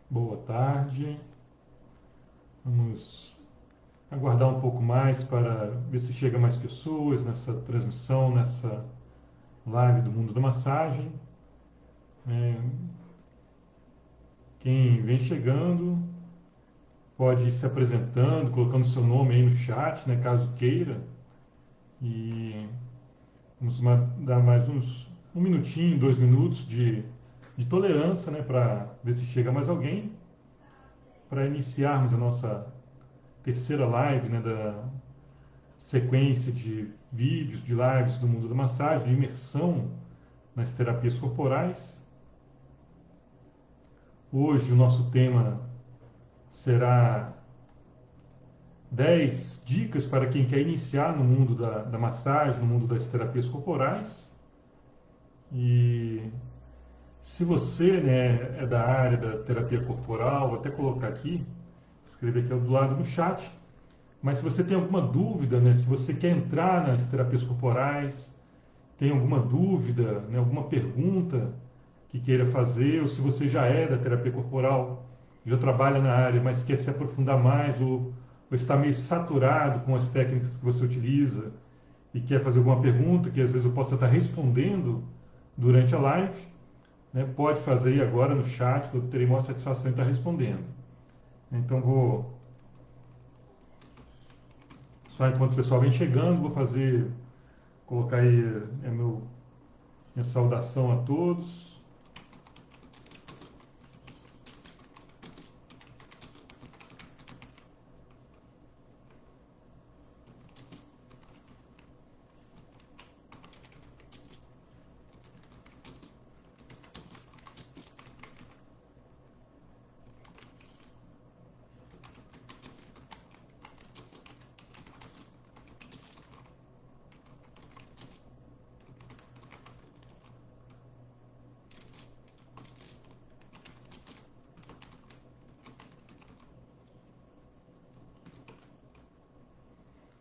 Boa tarde. Vamos aguardar um pouco mais para ver se chega mais pessoas nessa transmissão, nessa live do Mundo da Massagem. É, quem vem chegando pode ir se apresentando, colocando seu nome aí no chat, né, caso queira. E vamos dar mais um minutinho, 2 minutos de tolerância, né, para ver se chega mais alguém, para iniciarmos a nossa terceira live, né, da sequência de vídeos, de lives do mundo da massagem, de imersão nas terapias corporais. Hoje o nosso tema será 10 dicas para quem quer iniciar no mundo da massagem, no mundo das terapias corporais. E se você, né, é da área da terapia corporal, vou até colocar aqui, escrever aqui do lado no chat. Mas se você tem alguma dúvida, né, se você quer entrar nas terapias corporais, tem alguma dúvida, né, alguma pergunta que queira fazer, ou se você já é da terapia corporal, já trabalha na área, mas quer se aprofundar mais, ou está meio saturado com as técnicas que você utiliza e quer fazer alguma pergunta que às vezes eu possa estar respondendo durante a live, né, pode fazer aí agora no chat, que eu terei maior satisfação em estar respondendo. Então só enquanto o pessoal vem chegando, colocar aí minha saudação a todos.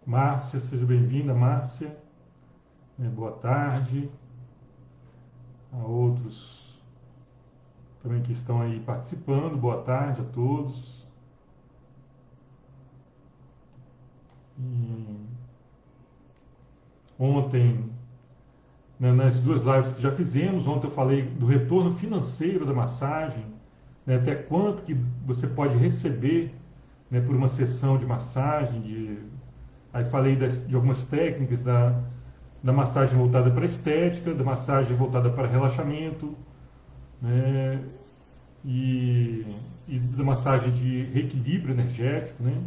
Márcia, seja bem-vinda, Márcia. Boa tarde. A outros também que estão aí participando. Boa tarde a todos. E ontem, né, nas duas lives que já fizemos, ontem eu falei do retorno financeiro da massagem, né, até quanto que você pode receber, né, por uma sessão de massagem. Aí falei de algumas técnicas da massagem voltada para estética, da massagem voltada para relaxamento, né, e, e da massagem de reequilíbrio energético, né?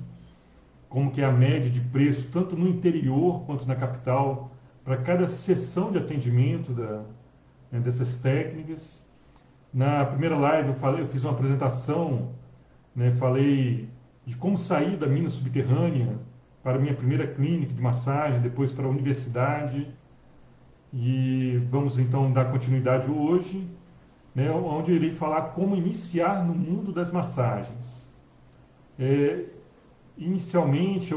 Como que é a média de preço, tanto no interior quanto na capital, para cada sessão de atendimento né, dessas técnicas. Na primeira live eu fiz uma apresentação, né, falei de como sair da mina subterrânea para a minha primeira clínica de massagem, depois para a universidade. E vamos então dar continuidade hoje, né, onde eu irei falar como iniciar no mundo das massagens. É, inicialmente,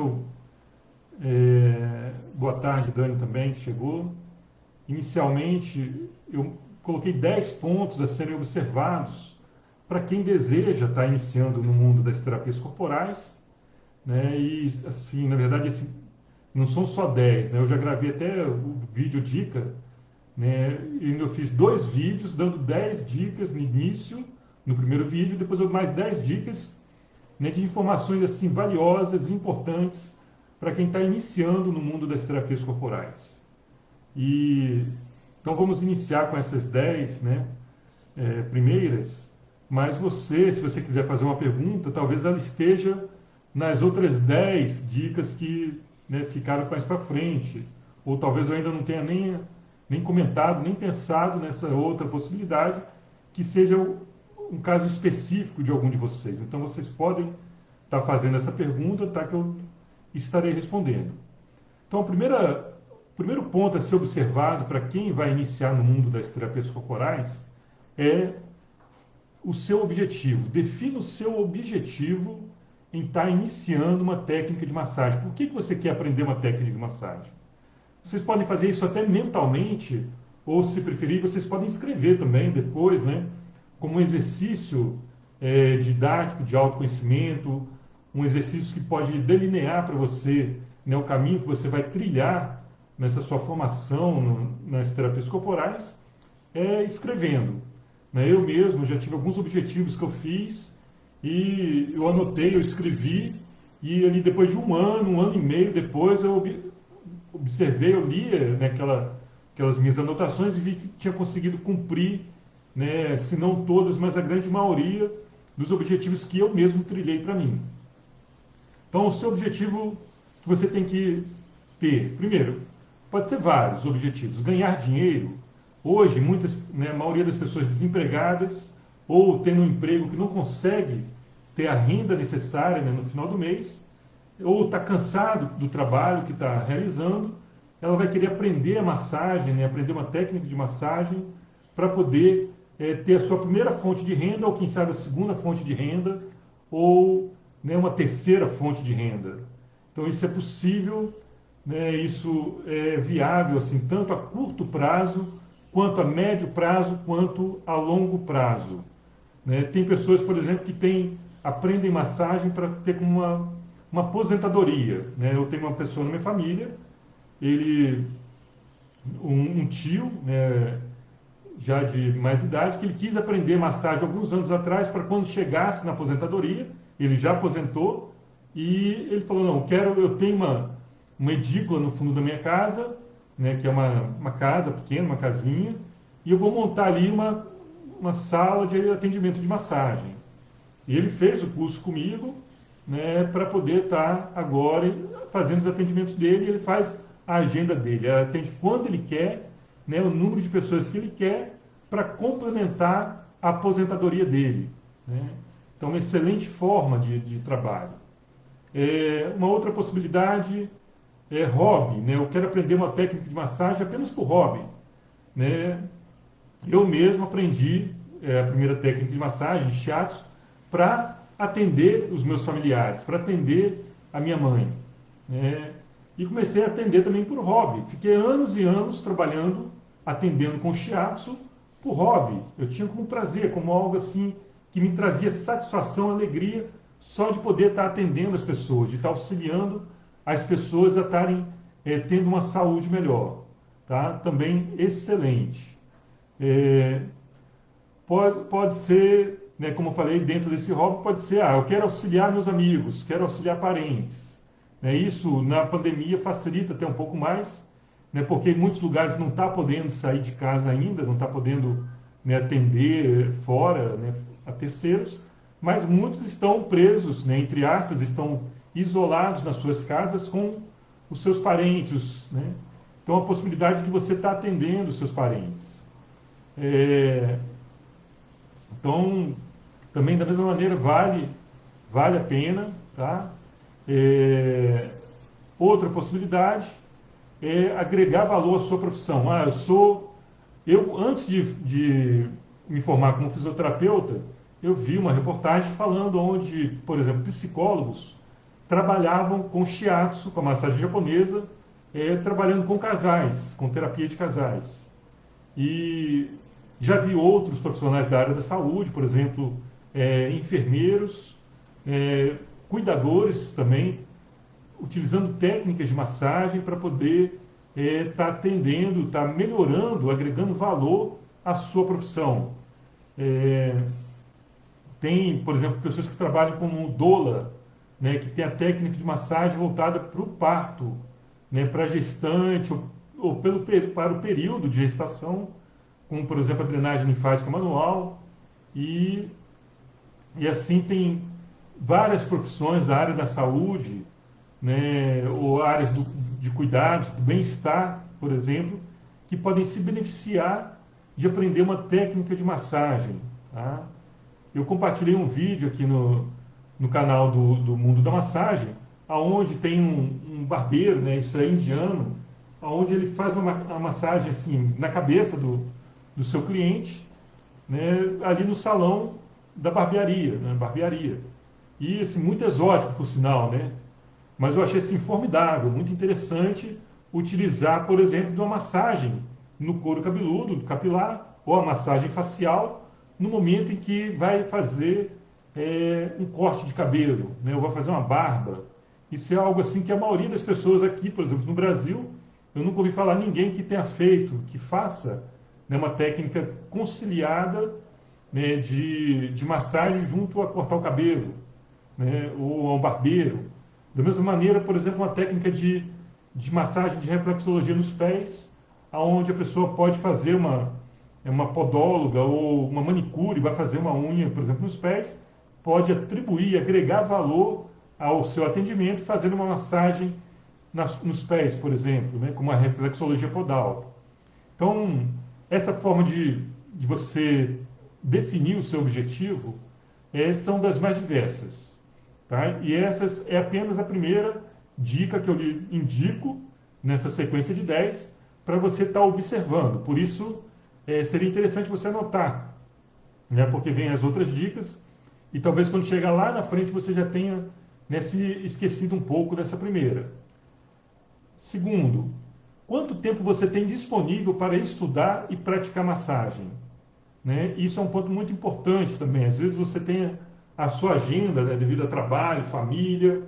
boa tarde, Dani também, que chegou. Inicialmente, eu coloquei 10 pontos a serem observados para quem deseja estar iniciando no mundo das terapias corporais, né? E, assim, na verdade, não são só 10, né? Eu já gravei até o vídeo dica, né? E eu fiz 2 vídeos dando 10 dicas no início, no primeiro vídeo, depois eu mais 10 dicas, né, de informações assim valiosas e importantes para quem está iniciando no mundo das terapias corporais. E então vamos iniciar com essas 10, né, primeiras, mas você, se você quiser fazer uma pergunta, talvez ela esteja nas outras 10 dicas que, né, ficaram mais para frente, ou talvez eu ainda não tenha nem comentado, nem pensado nessa outra possibilidade, que seja um caso específico de algum de vocês. Então vocês podem estar fazendo essa pergunta, tá, que eu estarei respondendo. Então, o primeiro ponto a ser observado para quem vai iniciar no mundo das terapias corporais é o seu objetivo. Defina o seu objetivo em estar iniciando uma técnica de massagem. Por que você quer aprender uma técnica de massagem? Vocês podem fazer isso até mentalmente, ou se preferir, vocês podem escrever também depois, né? Como um exercício didático, de autoconhecimento, um exercício que pode delinear para você, né, o caminho que você vai trilhar nessa sua formação nas terapias corporais, escrevendo. Né? Eu mesmo já tive alguns objetivos que eu fiz e eu anotei, eu escrevi, e ali depois de um ano e meio depois, eu observei, eu li, né, aquelas minhas anotações e vi que tinha conseguido cumprir, né, se não todas, mas a grande maioria dos objetivos que eu mesmo trilhei para mim. Então, o seu objetivo que você tem que ter, primeiro, pode ser vários objetivos. Ganhar dinheiro. Hoje, né, a maioria das pessoas desempregadas ou tendo um emprego que não consegue ter a renda necessária, né, no final do mês, ou está cansado do trabalho que está realizando, ela vai querer aprender a massagem, né, aprender uma técnica de massagem para poder ter a sua primeira fonte de renda, ou quem sabe a segunda fonte de renda, ou, né, uma terceira fonte de renda. Então isso é possível, né, isso é viável assim, tanto a curto prazo, quanto a médio prazo, quanto a longo prazo. Né? Tem pessoas, por exemplo, que aprendem massagem para ter como uma aposentadoria. Né? Eu tenho uma pessoa na minha família, um tio, né, já de mais idade, que ele quis aprender massagem alguns anos atrás para quando chegasse na aposentadoria, ele já aposentou, e ele falou, não, eu tenho uma edícula no fundo da minha casa, né, que é uma casa pequena, uma casinha, e eu vou montar ali uma sala de atendimento de massagem. E ele fez o curso comigo, né, para poder estar agora fazendo os atendimentos dele, e ele faz a agenda dele, ele atende quando ele quer, né, o número de pessoas que ele quer, para complementar a aposentadoria dele. Né? Então, uma excelente forma de trabalho. Uma outra possibilidade é hobby. Né? Eu quero aprender uma técnica de massagem apenas por hobby. Né? Eu mesmo aprendi a primeira técnica de massagem, de shiatsu, para atender os meus familiares, para atender a minha mãe. Né? E comecei a atender também por hobby. Fiquei anos e anos trabalhando, atendendo com shiatsu por hobby. Eu tinha como prazer, como algo assim que me trazia satisfação, alegria, só de poder estar atendendo as pessoas, de estar auxiliando as pessoas a estarem tendo uma saúde melhor. Tá? Também excelente. Pode ser, né, como eu falei, dentro desse hobby, pode ser, eu quero auxiliar meus amigos, quero auxiliar parentes. Né, isso, na pandemia, facilita até um pouco mais, né, porque em muitos lugares não está podendo sair de casa ainda, não está podendo, né, atender fora, né, a terceiros, mas muitos estão presos, né, entre aspas, estão isolados nas suas casas com os seus parentes. Né? Então, a possibilidade de você estar atendendo os seus parentes. Então, também da mesma maneira, vale a pena. Tá? Outra possibilidade é agregar valor à sua profissão. Eu antes de me formar como fisioterapeuta, eu vi uma reportagem falando onde, por exemplo, psicólogos trabalhavam com shiatsu, com a massagem japonesa, trabalhando com casais, com terapia de casais. E já vi outros profissionais da área da saúde, por exemplo, enfermeiros, cuidadores também, utilizando técnicas de massagem para poder estar atendendo, estar melhorando, agregando valor à sua profissão. Tem, por exemplo, pessoas que trabalham como doula, né, que tem a técnica de massagem voltada para o parto, né, para a gestante ou para o período de gestação, como, por exemplo, a drenagem linfática manual. E assim tem várias profissões da área da saúde, né, ou áreas de cuidados, do bem-estar, por exemplo, que podem se beneficiar de aprender uma técnica de massagem. Tá? Eu compartilhei um vídeo aqui no canal do Mundo da Massagem, aonde tem um barbeiro, né, isso é indiano, aonde ele faz uma massagem assim na cabeça do seu cliente, né, ali no salão da barbearia, né, barbearia. E assim, muito exótico, por sinal, né? Mas eu achei assim formidável, muito interessante utilizar, por exemplo, de uma massagem no couro cabeludo, capilar, ou a massagem facial, no momento em que vai fazer um corte de cabelo, né? Eu vou fazer uma barba. Isso é algo assim que a maioria das pessoas aqui, por exemplo, no Brasil, eu nunca ouvi falar ninguém que tenha feito, que faça, né, uma técnica conciliada, né, de massagem junto a cortar o cabelo, né, ou a um barbeiro. Da mesma maneira, por exemplo, uma técnica de massagem de reflexologia nos pés, aonde a pessoa pode fazer uma podóloga ou uma manicure, vai fazer uma unha, por exemplo, nos pés, pode atribuir, agregar valor ao seu atendimento fazendo uma massagem nos pés, por exemplo, né, como a reflexologia podal. Então, essa forma de você definir o seu objetivo são das mais diversas. Tá? E essa é apenas a primeira dica que eu lhe indico nessa sequência de 10 para você estar observando. Por isso, seria interessante você anotar, né? Porque vem as outras dicas e talvez quando chegar lá na frente você já tenha, né, se esquecido um pouco dessa primeira. Segundo, quanto tempo você tem disponível para estudar e praticar massagem? Né? Isso é um ponto muito importante também. Às vezes você tem a sua agenda, né, devido a trabalho, família,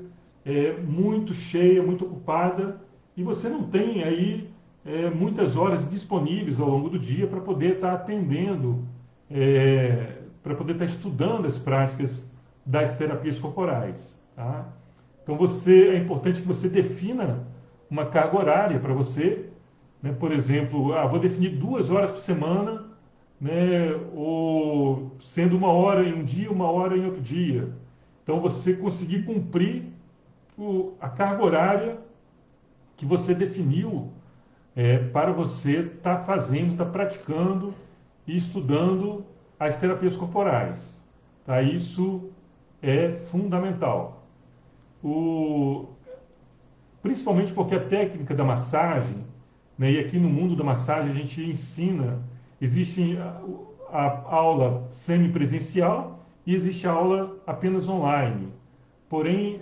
muito cheia, muito ocupada, e você não tem aí muitas horas disponíveis ao longo do dia para poder estar atendendo, para poder estar estudando as práticas das terapias corporais. Tá? Então é importante que você defina uma carga horária para você, né? Por exemplo, vou definir 2 horas por semana, né? Ou sendo 1 hora em um dia, 1 hora em outro dia. Então você conseguir cumprir a carga horária que você definiu para você estar fazendo, estar praticando e estudando as terapias corporais. Tá? Isso é fundamental. O, Principalmente porque a técnica da massagem, né, e aqui no mundo da massagem a gente ensina, existe a aula semipresencial e existe a aula apenas online. Porém,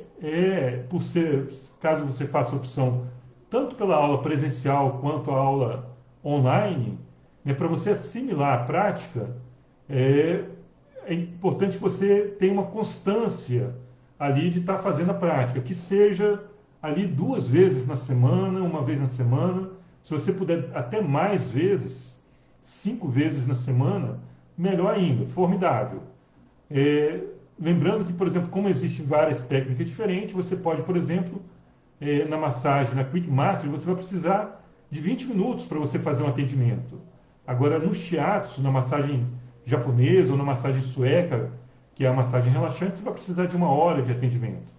caso você faça opção tanto pela aula presencial quanto a aula online, né, para você assimilar a prática, é, é importante que você tenha uma constância ali de estar fazendo a prática, que seja ali 2 vezes na semana, 1 vez na semana, se você puder até mais vezes, 5 vezes na semana, melhor ainda, formidável. É, Lembrando que, por exemplo, como existem várias técnicas diferentes, você pode, por exemplo, na massagem, na Quick Master, você vai precisar de 20 minutos para você fazer um atendimento. Agora, no shiatsu, na massagem japonesa ou na massagem sueca, que é a massagem relaxante, você vai precisar de 1 hora de atendimento.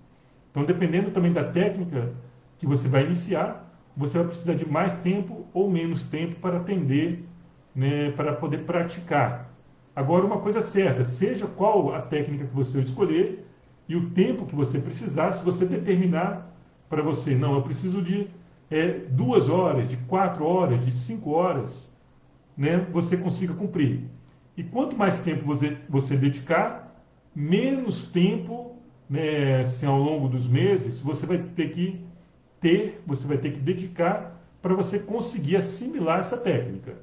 Então, dependendo também da técnica que você vai iniciar, você vai precisar de mais tempo ou menos tempo para atender, né, para poder praticar. Agora, uma coisa certa, seja qual a técnica que você escolher e o tempo que você precisar, se você determinar para você, não, eu preciso de 2 horas, de 4 horas, de 5 horas, né, você consiga cumprir. E quanto mais tempo você dedicar, menos tempo, né, assim, ao longo dos meses, você vai ter que dedicar para você conseguir assimilar essa técnica.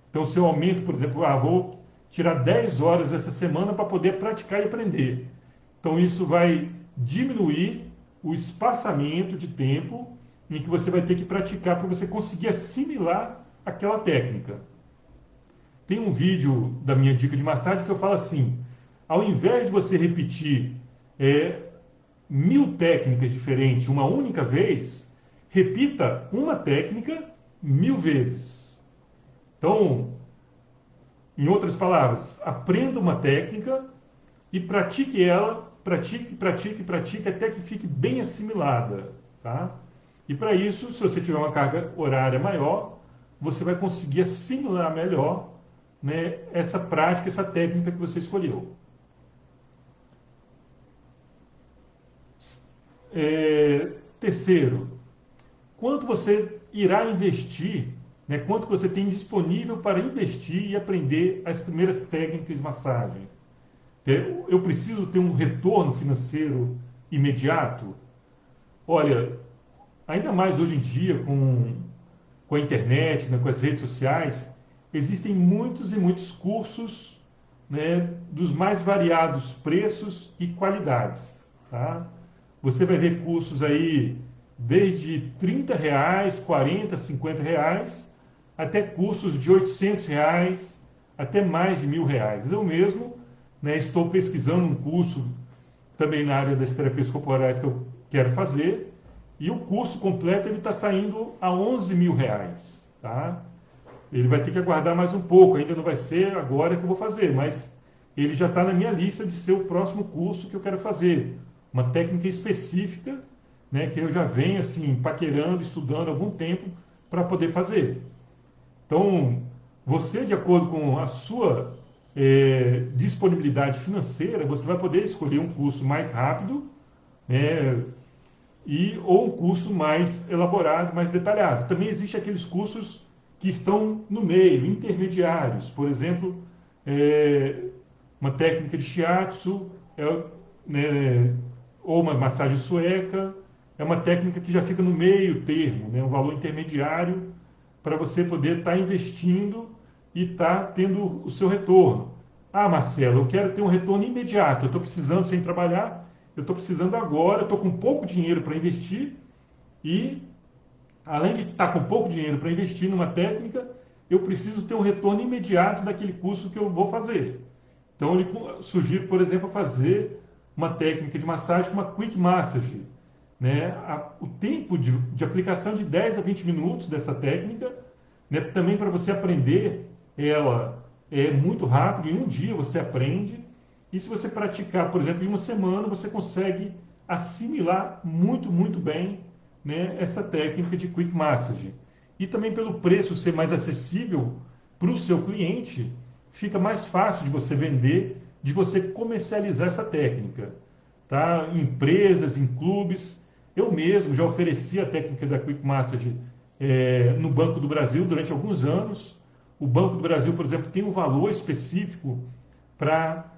Então, se eu aumento, por exemplo, vou tirar 10 horas essa semana para poder praticar e aprender. Então, isso vai diminuir o espaçamento de tempo em que você vai ter que praticar para você conseguir assimilar aquela técnica. Tem um vídeo da minha dica de massagem que eu falo assim: ao invés de você repetir 1.000 técnicas diferentes uma única vez, repita uma técnica 1.000 vezes. Então, em outras palavras, aprenda uma técnica e pratique ela, pratique até que fique bem assimilada, tá? E para isso, se você tiver uma carga horária maior, você vai conseguir assimilar melhor, né, essa prática, essa técnica que você escolheu. Terceiro, quanto você irá investir, né, quanto você tem disponível para investir e aprender as primeiras técnicas de massagem. Eu preciso ter um retorno financeiro imediato? Olha, ainda mais hoje em dia com a internet, né, com as redes sociais, existem muitos e muitos cursos, né, dos mais variados preços e qualidades. Tá? Você vai ver cursos aí desde R$ 30, 40, R$ 50, até cursos de R$ 800, até mais de R$ 1.000. Eu mesmo, né, estou pesquisando um curso também na área das terapias corporais que eu quero fazer, e o curso completo ele está saindo a R$ 11.000. Tá? Ele vai ter que aguardar mais um pouco, ainda não vai ser agora que eu vou fazer, mas ele já está na minha lista de ser o próximo curso que eu quero fazer. Uma técnica específica, né, que eu já venho assim, paquerando, estudando há algum tempo para poder fazer. Então, você, de acordo com a sua disponibilidade financeira, você vai poder escolher um curso mais rápido, né, ou um curso mais elaborado, mais detalhado. Também existem aqueles cursos que estão no meio, intermediários. Por exemplo, uma técnica de shiatsu, né, ou uma massagem sueca, é uma técnica que já fica no meio termo, né, um valor intermediário para você poder estar investindo e estar tendo o seu retorno. Ah, Marcelo, eu quero ter um retorno imediato, eu estou precisando sem trabalhar, eu estou precisando agora, eu estou com pouco dinheiro para investir e, além de estar com pouco dinheiro para investir numa técnica, eu preciso ter um retorno imediato daquele curso que eu vou fazer. Então, eu sugiro, por exemplo, fazer uma técnica de massagem com uma Quick Massage. Né? O tempo de aplicação de 10 a 20 minutos dessa técnica, né? Também para você aprender, ela é muito rápido, em um dia você aprende, e se você praticar, por exemplo, em uma semana, você consegue assimilar muito, muito bem, né, essa técnica de Quick Massage. E também pelo preço ser mais acessível para o seu cliente, fica mais fácil de você vender, de você comercializar essa técnica. Tá? Em empresas, em clubes. Eu mesmo já ofereci a técnica da Quick Massage no Banco do Brasil durante alguns anos. O Banco do Brasil, por exemplo, tem um valor específico para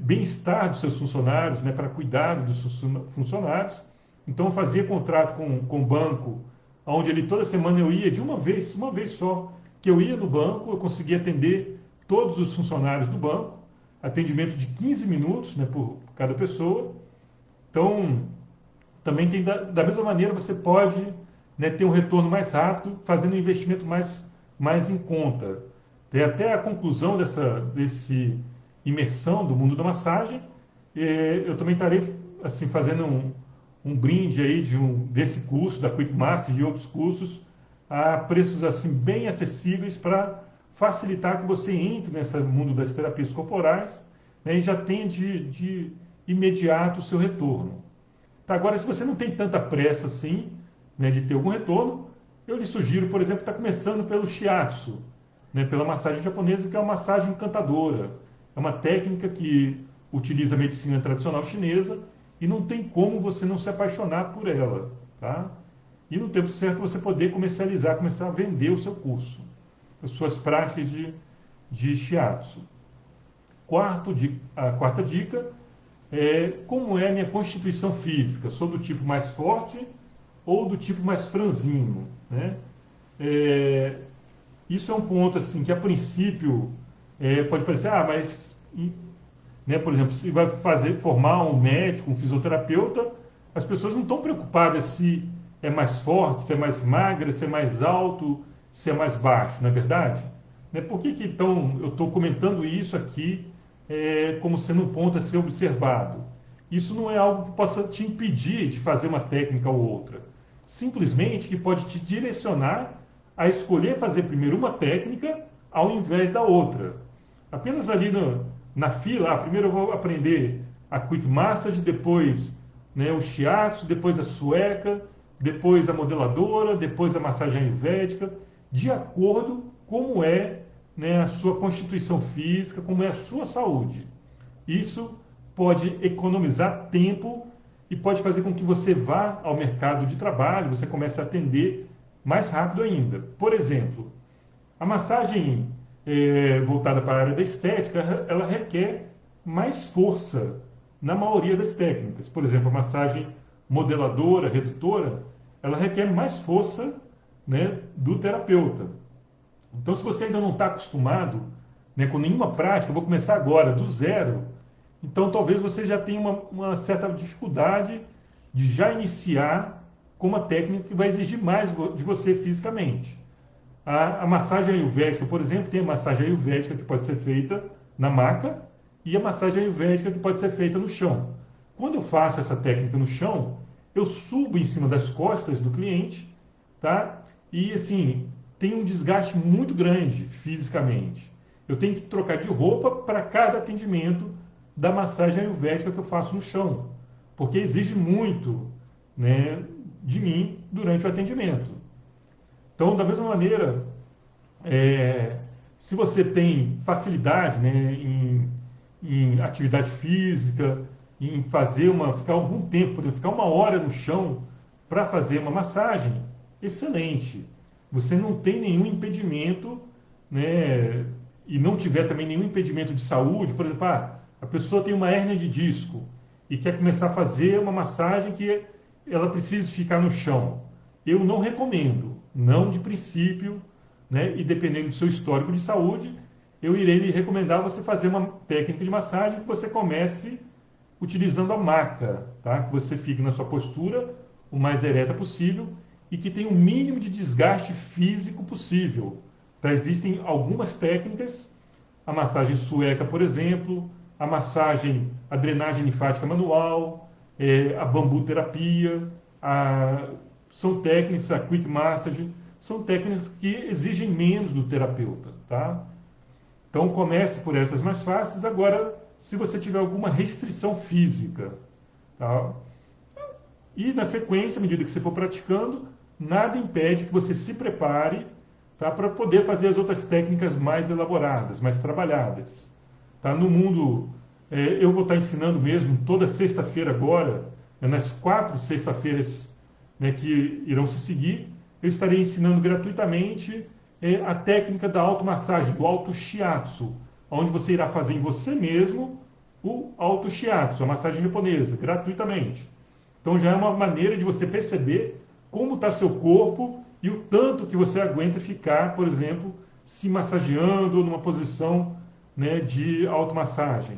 bem-estar dos seus funcionários, né, para cuidado dos funcionários. Então, eu fazia contrato com o banco, onde ele toda semana eu ia de uma vez só, que eu ia no banco, eu conseguia atender todos os funcionários do banco, atendimento de 15 minutos, né, por cada pessoa. Então, também tem da mesma maneira você pode, né, ter um retorno mais rápido, fazendo um investimento mais em conta. E até a conclusão desse imersão do mundo da massagem, eu também estarei assim, fazendo um brinde aí desse curso, da Quick Master e de outros cursos, a preços assim bem acessíveis para facilitar que você entre nesse mundo das terapias corporais, né, e já tenha de imediato o seu retorno. Tá, agora, se você não tem tanta pressa assim, né, de ter algum retorno, eu lhe sugiro, por exemplo, estar começando pelo shiatsu, né, pela massagem japonesa, que é uma massagem encantadora. É uma técnica que utiliza a medicina tradicional chinesa e não tem como você não se apaixonar por ela. Tá? E no tempo certo você poder comercializar, começar a vender o seu curso, as suas práticas de shiatsu. A quarta dica é como é a minha constituição física. Sou do tipo mais forte ou do tipo mais franzino, né? Isso é um ponto assim que a princípio pode parecer, mas, né, por exemplo, se vai formar um médico, um fisioterapeuta, as pessoas não estão preocupadas se é mais forte, se é mais magra, se é mais alto, se é mais baixo, não é verdade? Né? Por que então eu estou comentando isso aqui como sendo um ponto a ser observado? Isso não é algo que possa te impedir de fazer uma técnica ou outra. Simplesmente que pode te direcionar a escolher fazer primeiro uma técnica ao invés da outra. Apenas ali na fila, primeiro eu vou aprender a Quick Massage, depois, né, o shiatsu, depois a sueca, depois a modeladora, depois a massagem ayurvédica, de acordo com como é, né, a sua constituição física, como é a sua saúde. Isso pode economizar tempo e pode fazer com que você vá ao mercado de trabalho, você comece a atender mais rápido ainda. Por exemplo, a massagem voltada para a área da estética, ela requer mais força na maioria das técnicas. Por exemplo, a massagem modeladora, redutora, ela requer mais força, né, do terapeuta. Então, se você ainda não está acostumado, né, com nenhuma prática, eu vou começar agora, do zero, então talvez você já tenha uma certa dificuldade de já iniciar com uma técnica que vai exigir mais de você fisicamente. A massagem ayurvédica, por exemplo, tem a massagem ayurvédica que pode ser feita na maca e a massagem ayurvédica que pode ser feita no chão. Quando eu faço essa técnica no chão, eu subo em cima das costas do cliente, tá? E assim, tem um desgaste muito grande fisicamente. Eu tenho que trocar de roupa para cada atendimento da massagem ayurvédica que eu faço no chão, porque exige muito, né, de mim durante o atendimento. Então, da mesma maneira, é, se você tem facilidade, né, em atividade física, em ficar algum tempo, por exemplo, ficar 1 hora no chão para fazer uma massagem, excelente. Você não tem nenhum impedimento, né, e não tiver também nenhum impedimento de saúde, por exemplo, a pessoa tem uma hérnia de disco e quer começar a fazer uma massagem que ela precisa ficar no chão. Eu não recomendo, não de princípio, né, e dependendo do seu histórico de saúde, eu irei lhe recomendar você fazer uma técnica de massagem que você comece utilizando a maca, tá? Que você fique na sua postura o mais ereta possível e que tenha o mínimo de desgaste físico possível. Tá? Existem algumas técnicas, a massagem sueca, por exemplo, a drenagem linfática manual, a bambu terapia, são técnicas, a quick massage, são técnicas que exigem menos do terapeuta, tá? Então comece por essas mais fáceis. Agora, se você tiver alguma restrição física, tá? E na sequência, à medida que você for praticando, nada impede que você se prepare, tá, para poder fazer as outras técnicas mais elaboradas, mais trabalhadas. Tá? No mundo, eu vou estar ensinando mesmo toda sexta-feira agora, né, nas 4 sexta-feiras, né, que irão se seguir, eu estarei ensinando gratuitamente a técnica da automassagem, do auto shiatsu, onde você irá fazer em você mesmo o auto shiatsu, a massagem japonesa, gratuitamente. Então já é uma maneira de você perceber como está seu corpo e o tanto que você aguenta ficar, por exemplo, se massageando numa posição, né, de automassagem.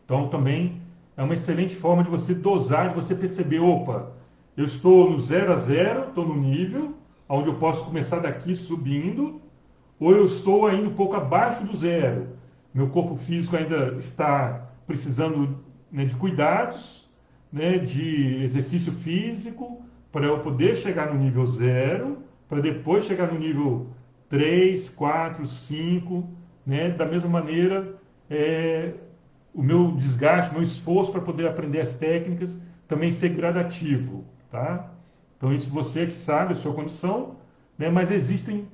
Então também é uma excelente forma de você dosar, de você perceber, opa, eu estou no 0 a 0, estou no nível onde eu posso começar daqui subindo, ou eu estou ainda um pouco abaixo do zero. Meu corpo físico ainda está precisando, né, de cuidados, né, de exercício físico, para eu poder chegar no nível 0, para depois chegar no nível 3, 4, 5, né? Da mesma maneira, o meu desgaste, o meu esforço para poder aprender as técnicas também ser gradativo, tá? Então isso você é que sabe a sua condição, né? Mas existem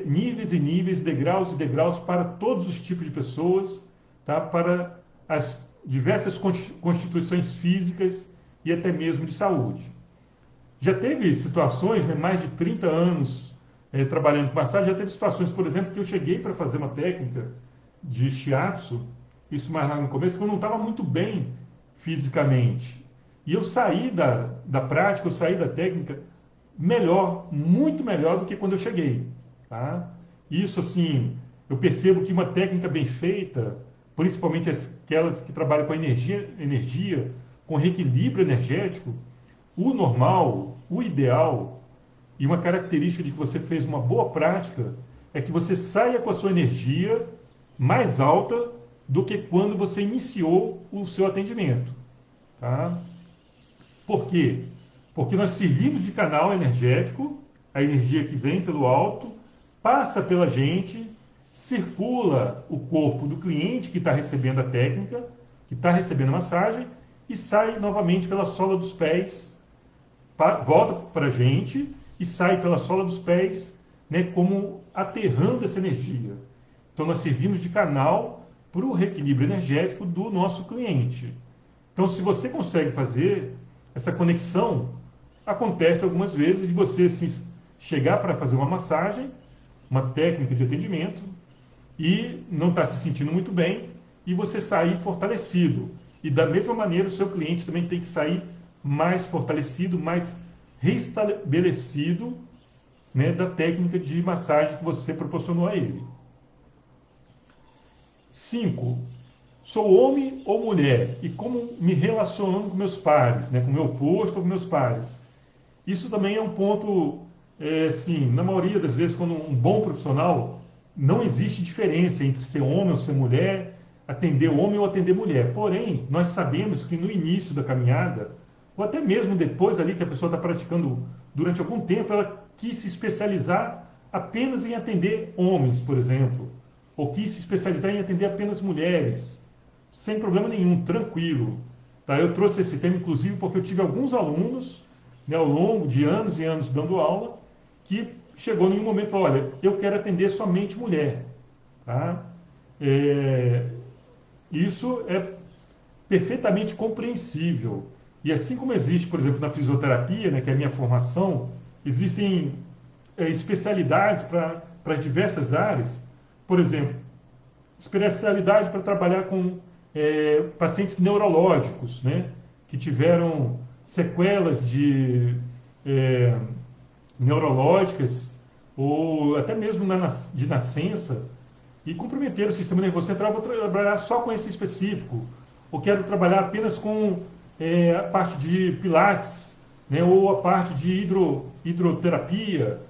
níveis e níveis, degraus e degraus para todos os tipos de pessoas, tá? Para as diversas constituições físicas e até mesmo de saúde. Já teve situações, né, mais de 30 anos trabalhando com massagem, já teve situações, por exemplo, que eu cheguei para fazer uma técnica de shiatsu, isso mais lá no começo, que eu não estava muito bem fisicamente. E eu saí da prática, eu saí da técnica melhor, muito melhor do que quando eu cheguei. Tá? Isso, assim, eu percebo que uma técnica bem feita, principalmente aquelas que trabalham com energia, com reequilíbrio energético, o normal, o ideal, e uma característica de que você fez uma boa prática, é que você saia com a sua energia mais alta do que quando você iniciou o seu atendimento. Tá? Por quê? Porque nós servimos de canal energético, a energia que vem pelo alto, passa pela gente, circula o corpo do cliente que está recebendo a técnica, que está recebendo a massagem, e sai novamente pela sola dos pés, volta para a gente e sai pela sola dos pés, né, como aterrando essa energia. Então nós servimos de canal para o reequilíbrio energético do nosso cliente. Então, se você consegue fazer essa conexão, acontece algumas vezes de você chegar para fazer uma massagem, uma técnica de atendimento, e não está se sentindo muito bem, e você sair fortalecido. E da mesma maneira, o seu cliente também tem que sair mais fortalecido, mais restabelecido, né, da técnica de massagem que você proporcionou a ele. 5. Sou homem ou mulher? E como me relaciono com meus pares, né? Com o meu posto ou com meus pares? Isso também é um ponto, sim, na maioria das vezes, quando um bom profissional, não existe diferença entre ser homem ou ser mulher, atender homem ou atender mulher. Porém, nós sabemos que no início da caminhada, ou até mesmo depois ali que a pessoa está praticando durante algum tempo, ela quis se especializar apenas em atender homens, por exemplo, ou quis se especializar em atender apenas mulheres, sem problema nenhum, tranquilo. Tá? Eu trouxe esse tema, inclusive, porque eu tive alguns alunos, né, ao longo de anos e anos dando aula, que chegou em um momento e falou, olha, eu quero atender somente mulher. Tá? É, isso é perfeitamente compreensível. E assim como existe, por exemplo, na fisioterapia, né, que é a minha formação, existem especialidades para diversas áreas. Por exemplo, especialidade para trabalhar com pacientes neurológicos, né, que tiveram sequelas é, neurológicas ou até mesmo de nascença e comprometer o sistema nervoso central. Vou trabalhar só com esse específico, ou quero trabalhar apenas com a parte de pilates, né, ou a parte de hidroterapia.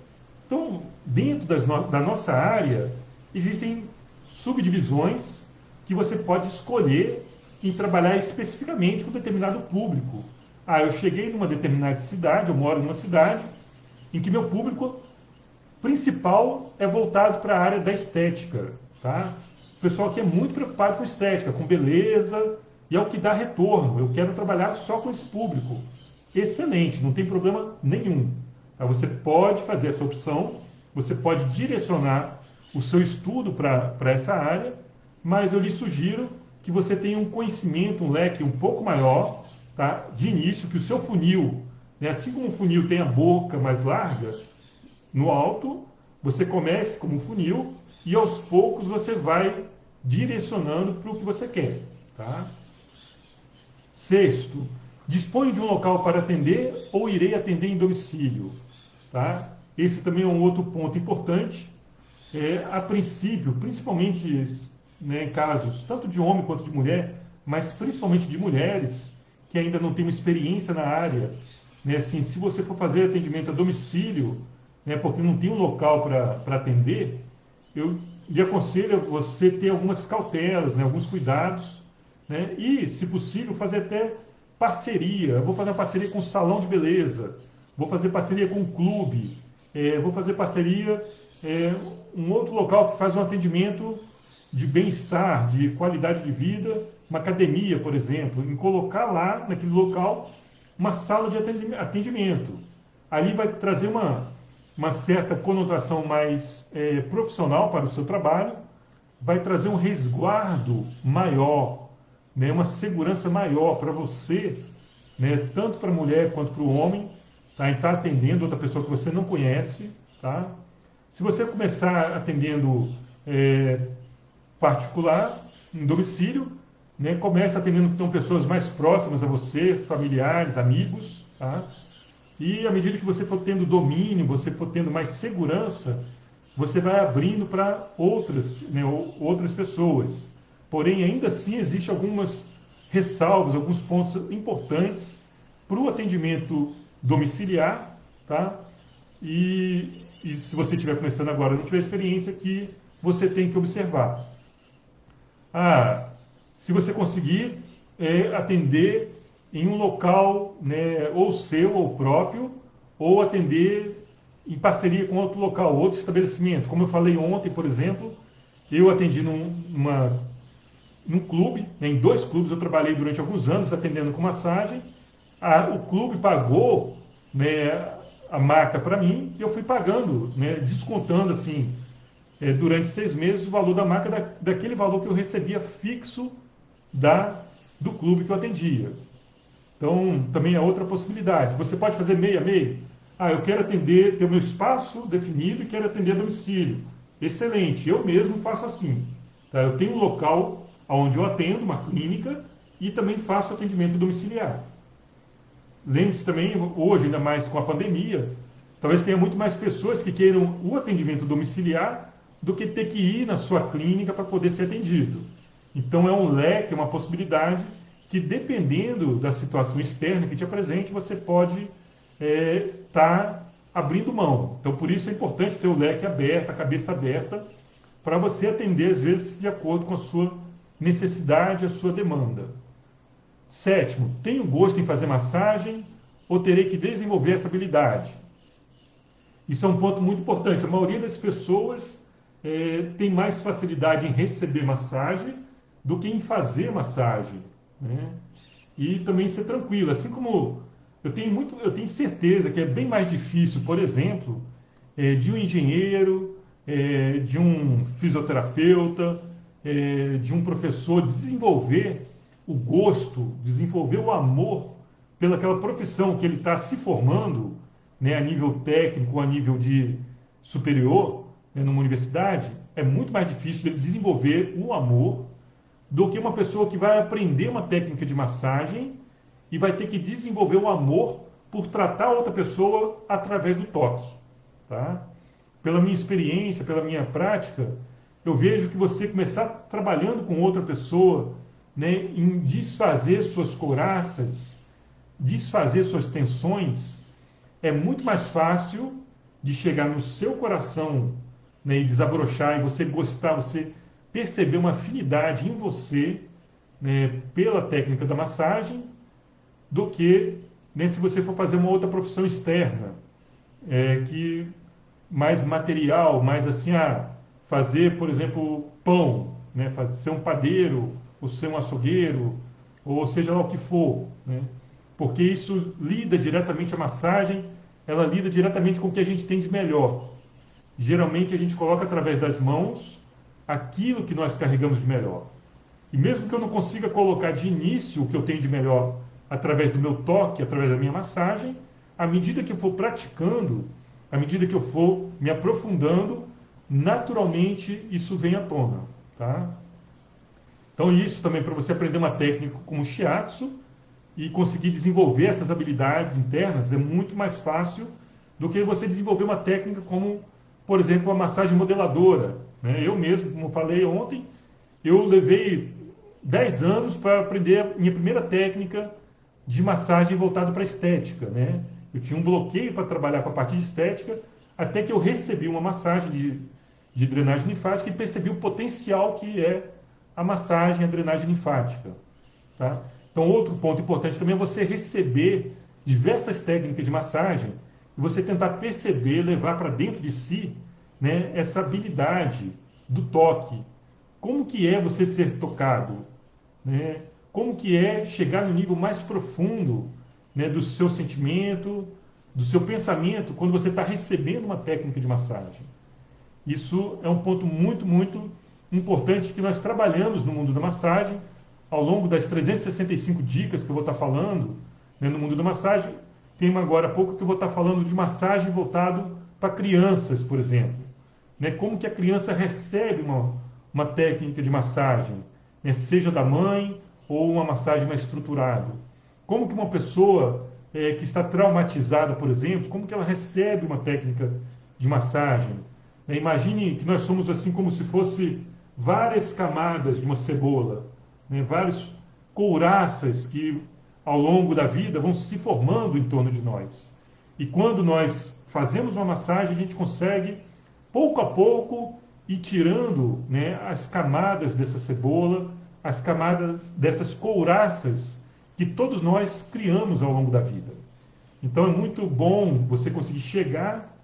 Então, dentro da nossa área, existem subdivisões que você pode escolher em trabalhar especificamente com determinado público. Ah, eu cheguei numa determinada cidade, eu moro numa cidade em que meu público principal é voltado para a área da estética, tá? O pessoal aqui é muito preocupado com estética, com beleza, e é o que dá retorno. Eu quero trabalhar só com esse público. Excelente, não tem problema nenhum. Tá? Você pode fazer essa opção, você pode direcionar o seu estudo para essa área, mas eu lhe sugiro que você tenha um conhecimento, um leque um pouco maior, tá? De início, que o seu funil, né? Assim como o funil tem a boca mais larga, no alto, você comece como um funil e aos poucos você vai direcionando para o que você quer. Tá? Sexto, dispõe de um local para atender ou irei atender em domicílio? Tá? Esse também é um outro ponto importante. A princípio, principalmente, né, em casos tanto de homem quanto de mulher, mas principalmente de mulheres que ainda não têm uma experiência na área, né, assim, se você for fazer atendimento a domicílio, né, porque não tem um local para atender, eu lhe aconselho a você ter algumas cautelas, né, alguns cuidados, né, e, se possível, fazer até parceria. Eu vou fazer uma parceria com um salão de beleza, vou fazer parceria com um clube, vou fazer parceria um outro local que faz um atendimento de bem-estar, de qualidade de vida, uma academia, por exemplo, em colocar lá, naquele local, uma sala de atendimento. Ali vai trazer uma certa conotação mais profissional para o seu trabalho, vai trazer um resguardo maior, né, uma segurança maior para você, né, tanto para a mulher quanto para o homem, tá, em estar atendendo outra pessoa que você não conhece. Tá? Se você começar atendendo particular, em domicílio, né, comece atendendo então, pessoas mais próximas a você, familiares, amigos. Tá? E à medida que você for tendo domínio, você for tendo mais segurança, você vai abrindo para outras, né, outras pessoas. Porém, ainda assim, existem algumas ressalvas, alguns pontos importantes para o atendimento domiciliar, tá? E se você estiver começando agora, não tiver experiência, que você tem que observar. Ah, se você conseguir atender em um local, né, ou seu ou próprio, ou atender em parceria com outro local, outro estabelecimento. Como eu falei ontem, por exemplo, eu atendi num clube, né, em 2 clubes, eu trabalhei durante alguns anos atendendo com massagem. O clube pagou, né, a marca para mim, e eu fui pagando, né, descontando assim, durante 6 meses o valor da marca daquele valor que eu recebia fixo do clube que eu atendia. Então, também é outra possibilidade. Você pode fazer meio a meio. Ah, eu quero atender, ter o meu espaço definido e quero atender a domicílio. Excelente, eu mesmo faço assim. Tá? Eu tenho um local onde eu atendo, uma clínica, e também faço atendimento domiciliar. Lembre-se também, hoje, ainda mais com a pandemia, talvez tenha muito mais pessoas que queiram o atendimento domiciliar do que ter que ir na sua clínica para poder ser atendido. Então é um leque, uma possibilidade que, dependendo da situação externa que te apresente, você pode estar abrindo mão. Então, por isso é importante ter o leque aberto, a cabeça aberta, para você atender, às vezes, de acordo com a sua necessidade, a sua demanda. Sétimo, tenho gosto em fazer massagem ou terei que desenvolver essa habilidade? Isso é um ponto muito importante. A maioria das pessoas tem mais facilidade em receber massagem do que em fazer massagem, né? E também ser tranquilo. Assim como eu tenho certeza que é bem mais difícil, por exemplo, de um engenheiro, de um fisioterapeuta, de um professor desenvolver o gosto, desenvolver o amor pelaquela profissão que ele está se formando, né, a nível técnico, a nível de superior, né, numa universidade, é muito mais difícil dele desenvolver o amor do que uma pessoa que vai aprender uma técnica de massagem e vai ter que desenvolver o amor por tratar outra pessoa através do toque, tá? Pela minha experiência, pela minha prática, eu vejo que você começar trabalhando com outra pessoa, né, em desfazer suas couraças, desfazer suas tensões, é muito mais fácil de chegar no seu coração, né, e desabrochar, e você gostar, você perceber uma afinidade em você, né, pela técnica da massagem, do que, né, se você for fazer uma outra profissão externa, que mais material, mais assim, fazer, por exemplo, pão, né, ser um padeiro, ou ser um açougueiro, ou seja lá o que for, né? Porque isso lida diretamente a massagem, ela lida diretamente com o que a gente tem de melhor. Geralmente a gente coloca através das mãos aquilo que nós carregamos de melhor. E mesmo que eu não consiga colocar de início o que eu tenho de melhor através do meu toque, através da minha massagem, à medida que eu for praticando, à medida que eu for me aprofundando, naturalmente isso vem à tona, tá? Então isso também para você aprender uma técnica como o shiatsu e conseguir desenvolver essas habilidades internas é muito mais fácil do que você desenvolver uma técnica como, por exemplo, a massagem modeladora, né? Eu mesmo, como falei ontem, eu levei 10 anos para aprender a minha primeira técnica de massagem voltada para estética, né? Eu tinha um bloqueio para trabalhar com a parte de estética, até que eu recebi uma massagem de drenagem linfática e percebi o potencial que é a massagem, a drenagem linfática, tá? Então, outro ponto importante também é você receber diversas técnicas de massagem e você tentar perceber, levar para dentro de si, né, essa habilidade do toque. Como que é você ser tocado, né? Como que é chegar no nível mais profundo, né, do seu sentimento, do seu pensamento, quando você está recebendo uma técnica de massagem. Isso é um ponto muito, muito importante que nós trabalhamos no mundo da massagem, ao longo das 365 dicas que eu vou estar falando, né, no mundo da massagem. Tem uma agora há pouco que eu vou estar falando de massagem voltado para crianças, por exemplo. Né, como que a criança recebe uma técnica de massagem, né, seja da mãe ou uma massagem mais estruturada. Como que uma pessoa que está traumatizada, por exemplo, como que ela recebe uma técnica de massagem? Né, imagine que nós somos assim como se fosse várias camadas de uma cebola, né, várias couraças que ao longo da vida vão se formando em torno de nós. E quando nós fazemos uma massagem, a gente consegue, pouco a pouco, ir tirando, né, as camadas dessa cebola, as camadas dessas couraças que todos nós criamos ao longo da vida. Então é muito bom você conseguir chegar,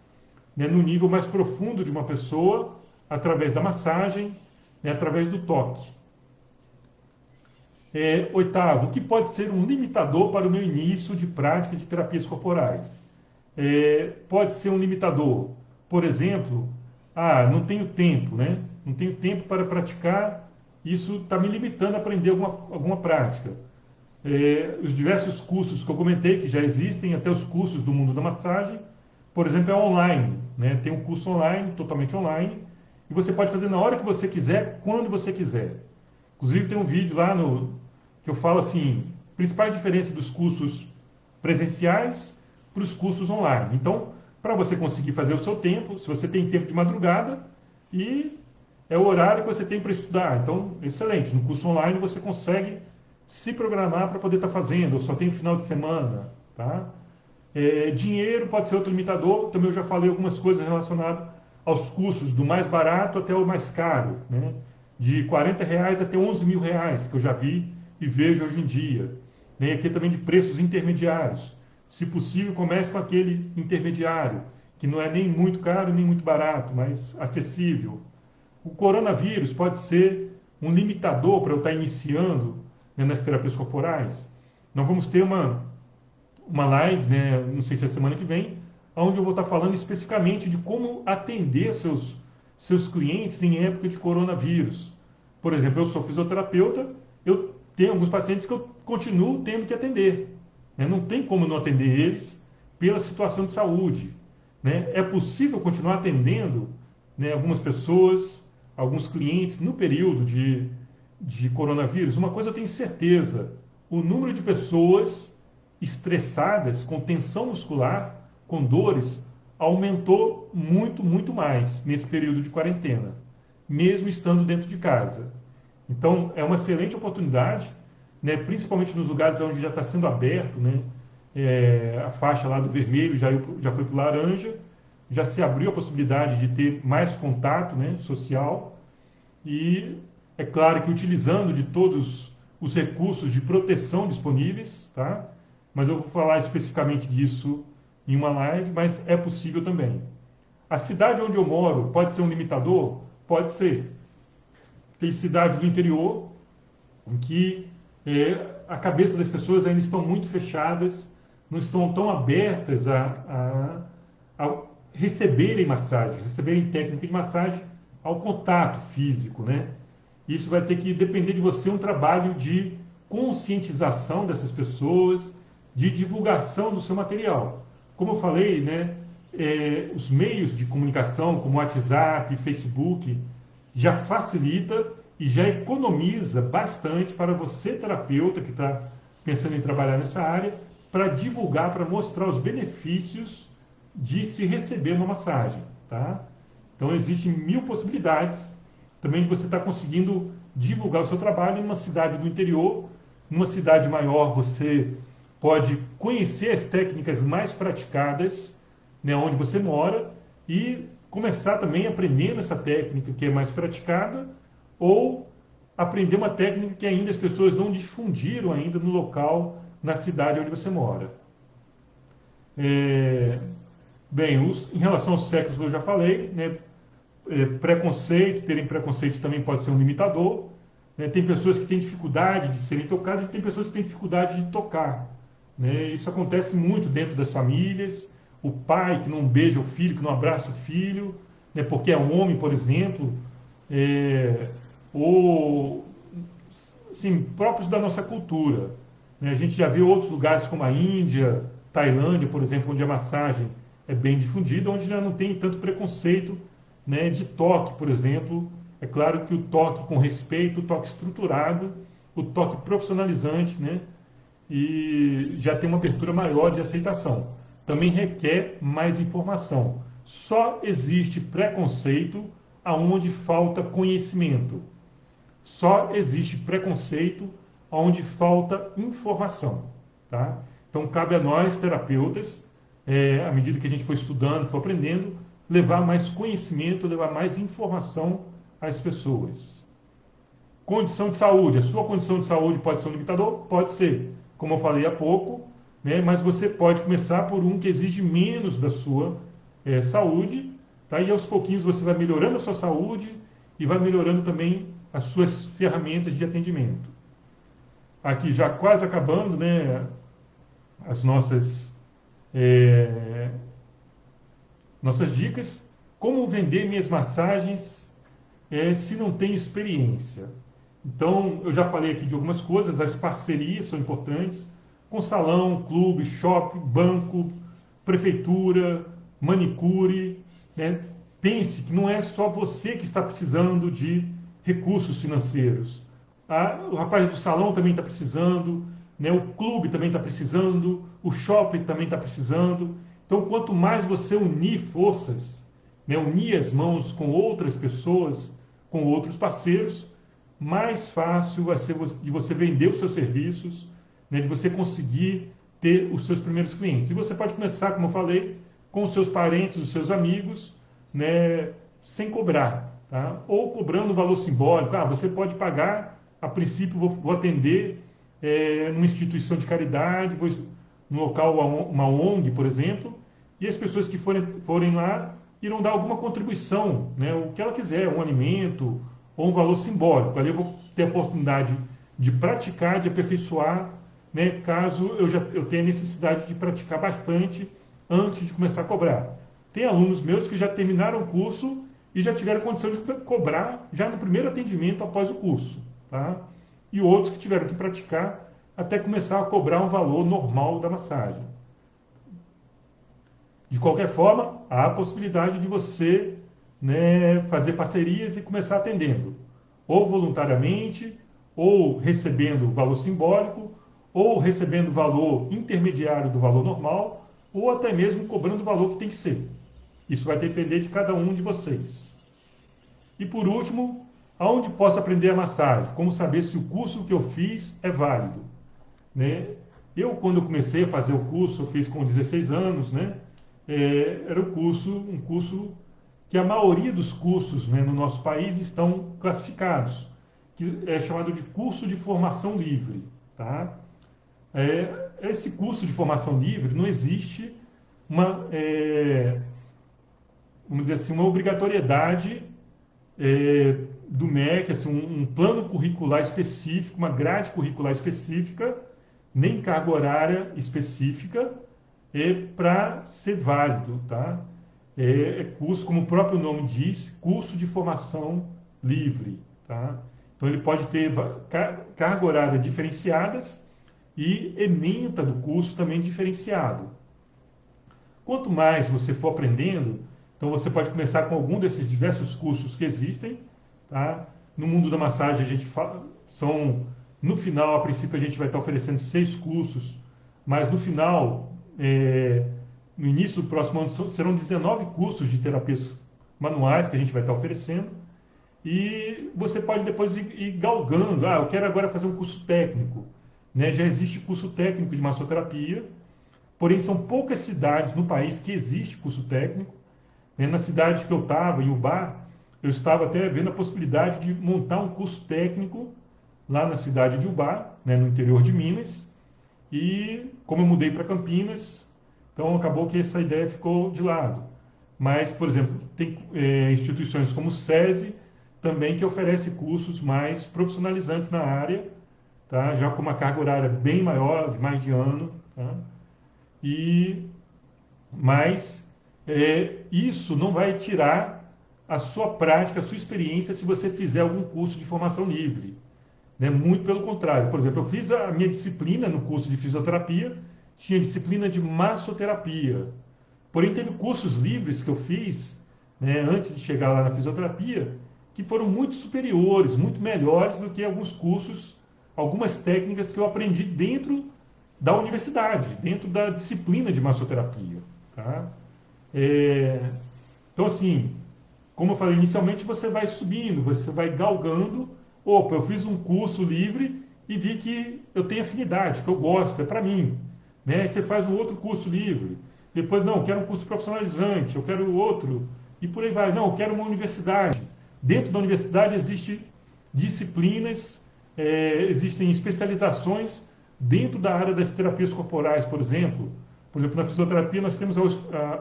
né, no nível mais profundo de uma pessoa através da massagem, né, através do toque. Oitavo, o que pode ser um limitador para o meu início de prática de terapias corporais? Pode ser um limitador, por exemplo, não tenho tempo, né? Não tenho tempo para praticar, isso está me limitando a aprender alguma prática. Os diversos cursos que eu comentei, que já existem, até os cursos do mundo da massagem, por exemplo, é online, né? Tem um curso online, totalmente online, e você pode fazer na hora que você quiser, quando você quiser. Inclusive tem um vídeo lá que eu falo assim, principais diferenças dos cursos presenciais para os cursos online. Então, para você conseguir fazer o seu tempo, se você tem tempo de madrugada, e é o horário que você tem para estudar. Então, excelente. No curso online você consegue se programar para poder estar fazendo, ou só tem final de semana, tá? Dinheiro pode ser outro limitador. Também eu já falei algumas coisas relacionadas aos custos, do mais barato até o mais caro, né? De R$ 40 até R$ 11.000, que eu já vi e vejo hoje em dia. Né? Aqui também de preços intermediários. Se possível, comece com aquele intermediário, que não é nem muito caro nem muito barato, mas acessível. O coronavírus pode ser um limitador para eu estar iniciando, né, nas terapias corporais. Nós vamos ter uma live, né, não sei se é semana que vem, onde eu vou estar falando especificamente de como atender seus clientes em época de coronavírus. Por exemplo, eu sou fisioterapeuta, eu tenho alguns pacientes que eu continuo tendo que atender. Né? Não tem como não atender eles pela situação de saúde. Né? É possível continuar atendendo, né, algumas pessoas, alguns clientes no período de coronavírus. Uma coisa eu tenho certeza: o número de pessoas estressadas, com tensão muscular, com dores, aumentou muito, muito mais nesse período de quarentena, mesmo estando dentro de casa. Então, é uma excelente oportunidade, né, principalmente nos lugares onde já está sendo aberto, né, a faixa lá do vermelho já foi para o laranja, já se abriu a possibilidade de ter mais contato, né, social, e é claro que utilizando de todos os recursos de proteção disponíveis, tá? Mas eu vou falar especificamente disso em uma live, mas é possível também. A cidade onde eu moro pode ser um limitador? Pode ser. Tem cidades do interior em que a cabeça das pessoas ainda estão muito fechadas, não estão tão abertas a receberem massagem, receberem técnica de massagem ao contato físico, né? Isso vai ter que depender de você, um trabalho de conscientização dessas pessoas, de divulgação do seu material. Como eu falei, né, os meios de comunicação, como WhatsApp, Facebook, já facilita e já economiza bastante para você, terapeuta, que está pensando em trabalhar nessa área, para divulgar, para mostrar os benefícios de se receber uma massagem, tá? Então, existem mil possibilidades também de você estar conseguindo divulgar o seu trabalho em uma cidade do interior. Numa cidade maior, você pode conhecer as técnicas mais praticadas, né, onde você mora, e começar também aprendendo essa técnica que é mais praticada, ou aprender uma técnica que ainda as pessoas não difundiram ainda no local, na cidade onde você mora. Bem, em relação aos sexos, eu já falei, né? Preconceito, terem preconceito também pode ser um limitador. Né? Tem pessoas que têm dificuldade de serem tocadas e tem pessoas que têm dificuldade de tocar. Né? Isso acontece muito dentro das famílias. O pai que não beija o filho, que não abraça o filho, né? Porque é um homem, por exemplo, ou assim, próprios da nossa cultura. Né? A gente já viu outros lugares como a Índia, Tailândia, por exemplo, onde a massagem é bem difundida, onde já não tem tanto preconceito, né, de toque, por exemplo. É claro que o toque com respeito, o toque estruturado, o toque profissionalizante, né, e já tem uma abertura maior de aceitação. Também requer mais informação. Só existe preconceito aonde falta conhecimento. Só existe preconceito onde falta informação, tá? Então, cabe a nós, terapeutas, à medida que a gente for estudando, for aprendendo, levar mais conhecimento, levar mais informação às pessoas. Condição de saúde. A sua condição de saúde pode ser um limitador? Pode ser. Como eu falei há pouco, né? Mas você pode começar por um que exige menos da sua saúde, tá? E aos pouquinhos você vai melhorando a sua saúde e vai melhorando também as suas ferramentas de atendimento. Aqui já quase acabando, né, as nossas dicas. Como vender minhas massagens se não tem experiência? Então, eu já falei aqui de algumas coisas. As parcerias são importantes, com salão, clube, shopping, banco, prefeitura, manicure, né? Pense que não é só você que está precisando de recursos financeiros. O rapaz do salão também está precisando, né? O clube também está precisando, o shopping também está precisando. Então, quanto mais você unir forças, né, unir as mãos com outras pessoas, com outros parceiros, mais fácil vai ser de você vender os seus serviços, né, de você conseguir ter os seus primeiros clientes. E você pode começar, como eu falei, com os seus parentes, os seus amigos, né, sem cobrar, tá? Ou cobrando um valor simbólico. Você pode pagar, a princípio vou atender numa instituição de caridade, num local, uma ONG, por exemplo, e as pessoas que forem lá irão dar alguma contribuição, né, o que ela quiser, um alimento ou um valor simbólico. Ali eu vou ter a oportunidade de praticar, de aperfeiçoar, né, caso eu tenha necessidade de praticar bastante antes de começar a cobrar. Tem alunos meus que já terminaram o curso e já tiveram condição de cobrar já no primeiro atendimento após o curso, tá? E outros que tiveram que praticar até começar a cobrar um valor normal da massagem. De qualquer forma, há a possibilidade de você, né, fazer parcerias e começar atendendo, ou voluntariamente, ou recebendo valor simbólico, ou recebendo valor intermediário do valor normal, ou até mesmo cobrando o valor que tem que ser. Isso vai depender de cada um de vocês. E por último, aonde posso aprender a massagem? Como saber se o curso que eu fiz é válido? Né? Quando eu comecei a fazer o curso, eu fiz com 16 anos, né? Era um curso que a maioria dos cursos, né, no nosso país estão classificados, que é chamado de curso de formação livre, tá? Esse curso de formação livre não existe vamos dizer assim, uma obrigatoriedade do MEC, assim, um plano curricular específico, uma grade curricular específica, nem carga horária específica, para ser válido, tá? Curso, como o próprio nome diz, curso de formação livre, tá? Então ele pode ter carga horária diferenciadas e ementa do curso também diferenciado. Quanto mais você for aprendendo, então você pode começar com algum desses diversos cursos que existem, tá? No mundo da massagem no final, a princípio a gente vai estar oferecendo 6 cursos, mas no final, no início do próximo ano, serão 19 cursos de terapias manuais que a gente vai estar oferecendo. E você pode depois ir galgando. Eu quero agora fazer um curso técnico, né? Já existe curso técnico de massoterapia, porém são poucas cidades no país que existe curso técnico. Na cidade que eu estava, em Ubá, eu estava até vendo a possibilidade de montar um curso técnico lá na cidade de Ubá, né, no interior de Minas. E como eu mudei para Campinas, então acabou que essa ideia ficou de lado. Mas, por exemplo, tem instituições como o SESI também que oferece cursos mais profissionalizantes na área, tá? Já com uma carga horária bem maior, de mais de ano, tá? Mas isso não vai tirar a sua prática, a sua experiência se você fizer algum curso de formação livre, né? Muito pelo contrário. Por exemplo, eu fiz a minha disciplina no curso de fisioterapia, tinha disciplina de massoterapia. Porém, teve cursos livres que eu fiz, né, antes de chegar lá na fisioterapia, que foram muito superiores, muito melhores do que alguns cursos, algumas técnicas que eu aprendi dentro da universidade, dentro da disciplina de massoterapia, tá? Então, assim, como eu falei inicialmente, você vai subindo, você vai galgando. Opa, eu fiz um curso livre e vi que eu tenho afinidade, que eu gosto, é para mim, né? Aí você faz um outro curso livre. Depois, não, eu quero um curso profissionalizante, eu quero outro, e por aí vai. Não, eu quero uma universidade. Dentro da universidade existem disciplinas, existem especializações dentro da área das terapias corporais, por exemplo. Por exemplo, na fisioterapia nós temos a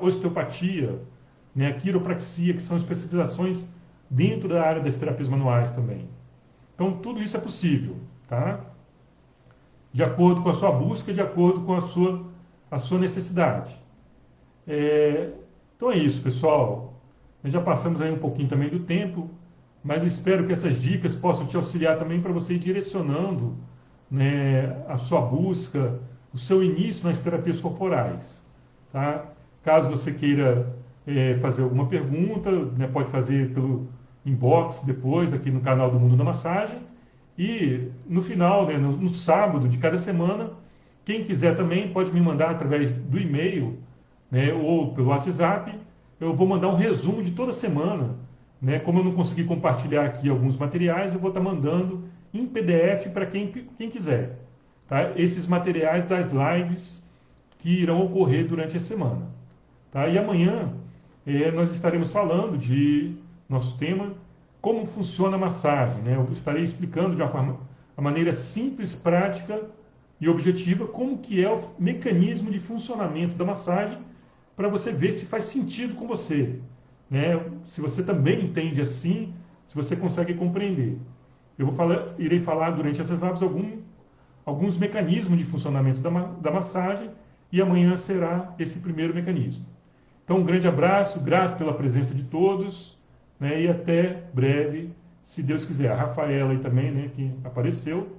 osteopatia, né, a quiropraxia, que são especializações dentro da área das terapias manuais também. Então, tudo isso é possível, tá? De acordo com a sua busca, de acordo com a sua necessidade. Então é isso, pessoal. Nós já passamos aí um pouquinho também do tempo, mas espero que essas dicas possam te auxiliar também para você ir direcionando, né, a sua busca, o seu início nas terapias corporais, tá? Caso você queira fazer alguma pergunta, né, pode fazer pelo inbox depois aqui no canal do Mundo da Massagem. E no final, né, no sábado de cada semana, quem quiser também pode me mandar através do e-mail, né, ou pelo WhatsApp. Eu vou mandar um resumo de toda semana, né? Como eu não consegui compartilhar aqui alguns materiais, eu vou estar mandando em PDF para quem quiser. Tá? Esses materiais das lives que irão ocorrer durante a semana. Tá? E amanhã nós estaremos falando de nosso tema, como funciona a massagem. Né? Eu estarei explicando de uma maneira simples, prática e objetiva como que é o mecanismo de funcionamento da massagem para você ver se faz sentido com você. Né? Se você também entende assim, se você consegue compreender. Irei falar durante essas lives alguns mecanismos de funcionamento da massagem e amanhã será esse primeiro mecanismo. Então, um grande abraço, grato pela presença de todos, né, e até breve, se Deus quiser. A Rafaela aí também, né, que apareceu.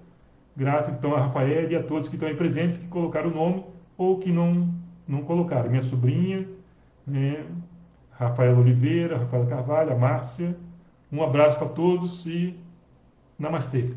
Grato, então, a Rafaela e a todos que estão aí presentes, que colocaram o nome ou que não colocaram. Minha sobrinha, né, Rafaela Oliveira, Rafaela Carvalho, a Márcia. Um abraço para todos e namastê.